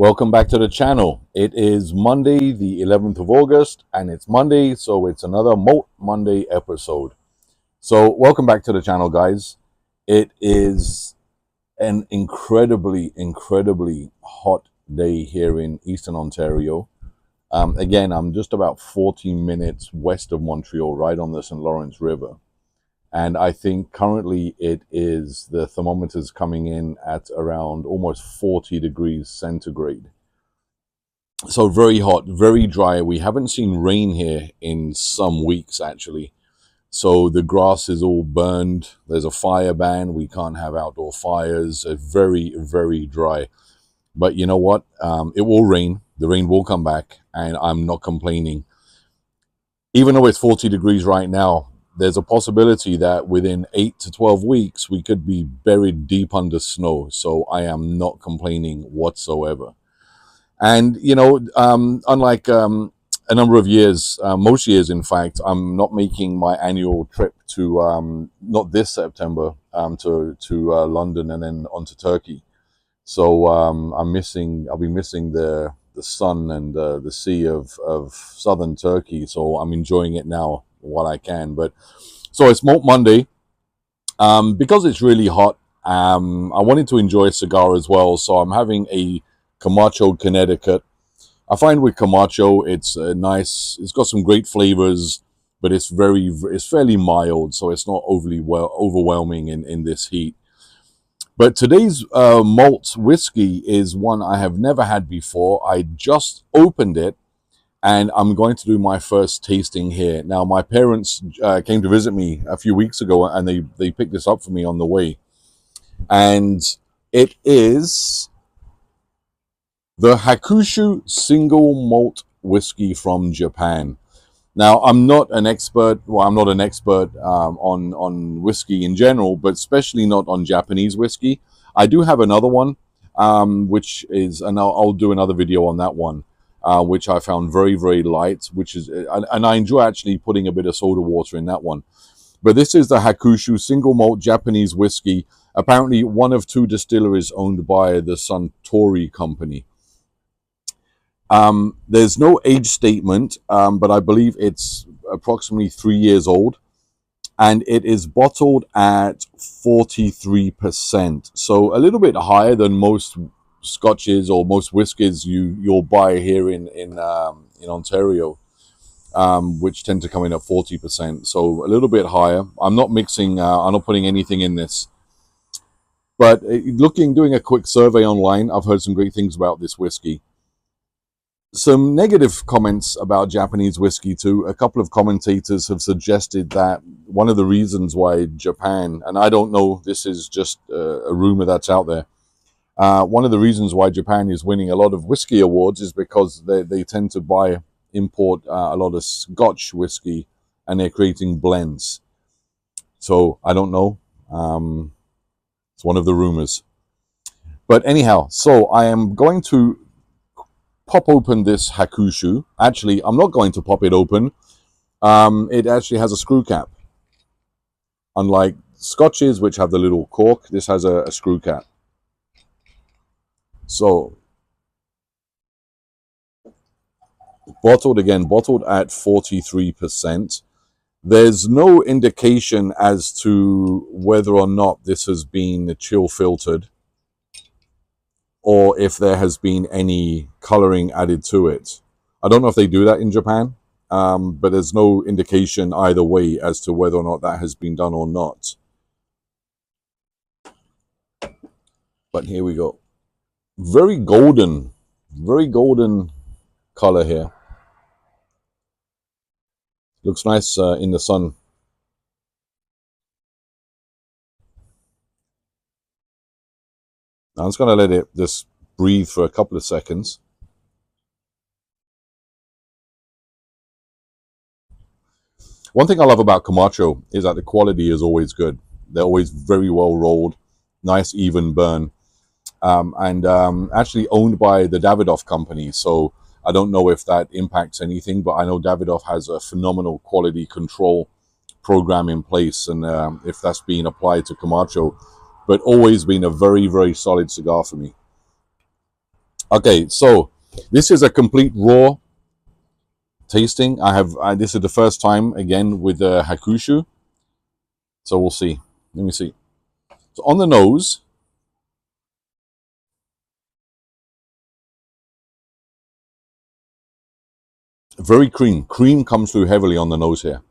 Welcome back to the channel. It is Monday, the 11th of August, and it's Monday, so it's another Malt Monday episode. So, welcome back to the channel, guys. It is an incredibly hot day here in Eastern Ontario. Again, I'm just about 14 minutes west of Montreal, right on the St. Lawrence River. And I think currently the thermometer's coming in at around almost 40 degrees centigrade. So very hot, very dry. We haven't seen rain here in some weeks, actually. So the grass is all burned. There's a fire ban. We can't have outdoor fires. It's very dry. But you know what? It will rain. The rain will come back, and I'm not complaining. Even though it's 40 degrees right now, there's a possibility that within 8 to 12 weeks, we could be buried deep under snow. So I am not complaining whatsoever. And, you know, unlike a number of years, most years, in fact, I'm not making my annual trip to, not this September, to London and then on to Turkey. So I'll be missing the sun and the sea of southern Turkey. So I'm enjoying it now while I can. But so it's Malt Monday. Because it's really hot, I wanted to enjoy a cigar as well. So I'm having a Camacho Connecticut. I find with Camacho, it's nice. It's got some great flavors, but it's fairly mild, so it's not overwhelming in this heat. But today's malt whiskey is one I have never had before. I just opened it, and I'm going to do my first tasting here. Now, my parents came to visit me a few weeks ago, and they picked this up for me on the way. And it is the Hakushu single malt whiskey from Japan. Now, I'm not an expert. Well, I'm not an expert on whiskey in general, but especially not on Japanese whiskey. I do have another one, which is, and I'll do another video on that one, which I found very light. Which is, and I enjoy actually putting a bit of soda water in that one. But this is the Hakushu single malt Japanese whiskey. Apparently, one of two distilleries owned by the Suntory company. There's no age statement, but I believe it's approximately 3 years old, and it is bottled at 43%. So a little bit higher than most scotches or most whiskies you'll buy here in Ontario, which tend to come in at 40%. So a little bit higher. I'm not putting anything in this. But doing a quick survey online, I've heard some great things about this whiskey. Some negative comments about Japanese whiskey too. A couple of commentators have suggested that one of the reasons why Japan, and I don't know, this is just a rumor that's out there, one of the reasons why Japan is winning a lot of whiskey awards is because they tend to import a lot of Scotch whiskey, and they're creating blends. So I don't know. It's one of the rumors. But anyhow, so I am going to pop open this Hakushu. Actually, I'm not going to pop it open. It actually has a screw cap. Unlike scotches, which have the little cork, this has a screw cap. So, bottled at 43%. There's no indication as to whether or not this has been chill filtered, or if there has been any coloring added to it. I don't know if they do that in Japan, but there's no indication either way as to whether or not that has been done or not. But here we go. Very golden color here. Looks nice in the sun. I'm just going to let it just breathe for a couple of seconds. One thing I love about Camacho is that the quality is always good. They're always very well rolled, nice even burn, and actually owned by the Davidoff company. So I don't know if that impacts anything, but I know Davidoff has a phenomenal quality control program in place, and if that's being applied to Camacho, but always been a very solid cigar for me. Okay, so this is a complete raw tasting. This is the first time again with the Hakushu, so we'll see. Let me see. So on the nose, very cream. Cream comes through heavily on the nose here,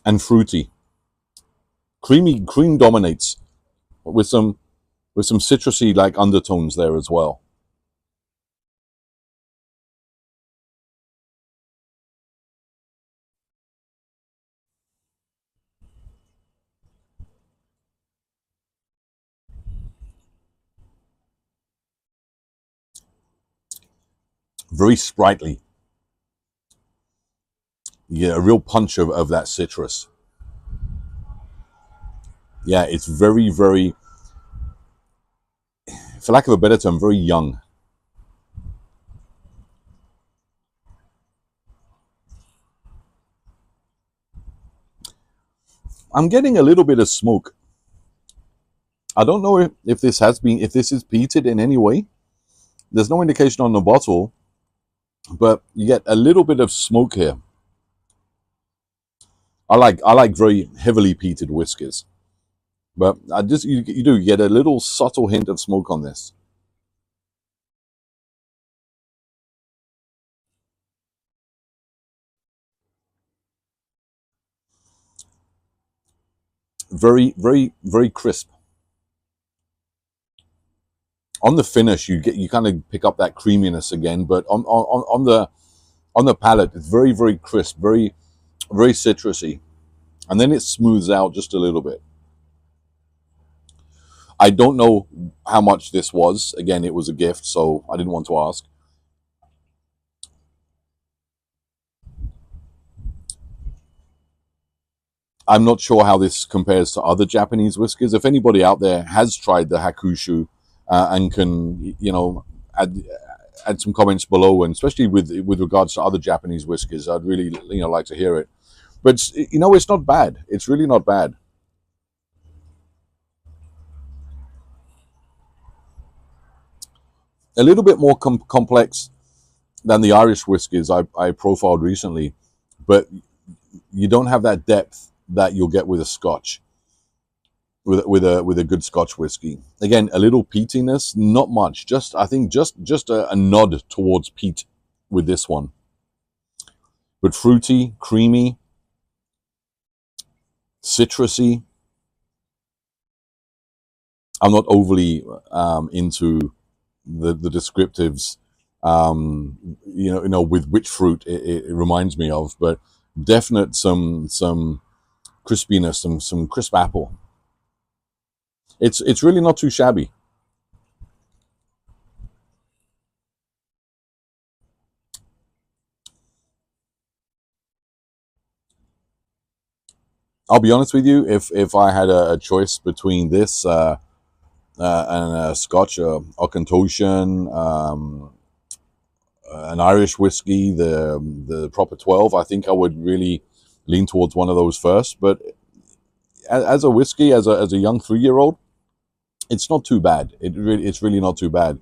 and fruity. Cream dominates with some citrusy like undertones there as well. Very sprightly. You get a real punch of that citrus. Yeah, it's very, very, for lack of a better term, very young. I'm getting a little bit of smoke. I don't know if this is peated in any way. There's no indication on the bottle, but you get a little bit of smoke here. I like very heavily peated whiskies, but you do get a little subtle hint of smoke on this. Very, very, very crisp. On the finish, you kind of pick up that creaminess again, but on the palate, it's very, very crisp, very, very citrusy, and then it smooths out just a little bit. I don't know how much this was. Again, it was a gift, so I didn't want to ask. I'm not sure how this compares to other Japanese whiskies. If anybody out there has tried the Hakushu and can, add some comments below, and especially with regards to other Japanese whiskies, I'd really like to hear it. But it's not bad. It's really not bad. A little bit more complex than the Irish whiskies I profiled recently, but you don't have that depth that you'll get with a Scotch, with a good Scotch whiskey. Again, a little peatiness, not much. I think just a nod towards peat with this one, but fruity, creamy, citrusy. I'm not overly into the descriptives, with which fruit it reminds me of, but definite some crispiness, some crisp apple. It's really not too shabby. I'll be honest with you, if I had a choice between this and a Scotch, Auchentoshan, an Irish whiskey, the proper 12, I think I would really lean towards one of those first. But as a whiskey, as a young 3-year-old, it's not too bad. It's really not too bad.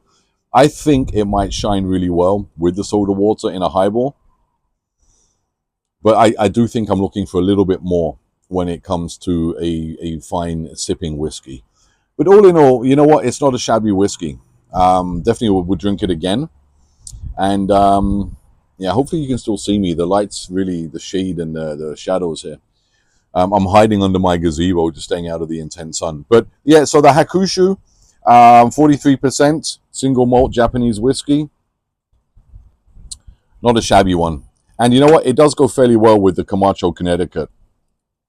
I think it might shine really well with the soda water in a highball, but I do think I'm looking for a little bit more when it comes to a fine sipping whiskey. But all in all, you know what? It's not a shabby whiskey. Definitely would drink it again. And yeah, hopefully you can still see me. The light's really, the shade and the shadows here. I'm hiding under my gazebo, just staying out of the intense sun. But yeah, so the Hakushu, 43% single malt Japanese whiskey. Not a shabby one. And you know what? It does go fairly well with the Camacho Connecticut.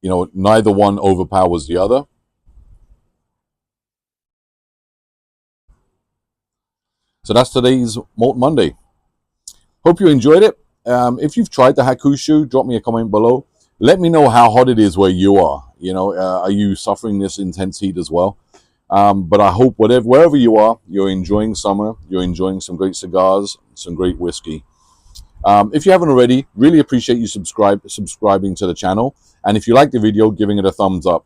Neither one overpowers the other. So that's today's Malt Monday. Hope you enjoyed it. If you've tried the Hakushu, drop me a comment below. Let me know how hot it is where you are. Are you suffering this intense heat as well? But I hope wherever you are, you're enjoying summer. You're enjoying some great cigars, some great whiskey. If you haven't already, really appreciate you subscribing to the channel. And if you like the video, giving it a thumbs up.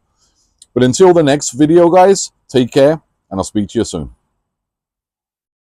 But until the next video, guys, take care. and I'll speak to you soon.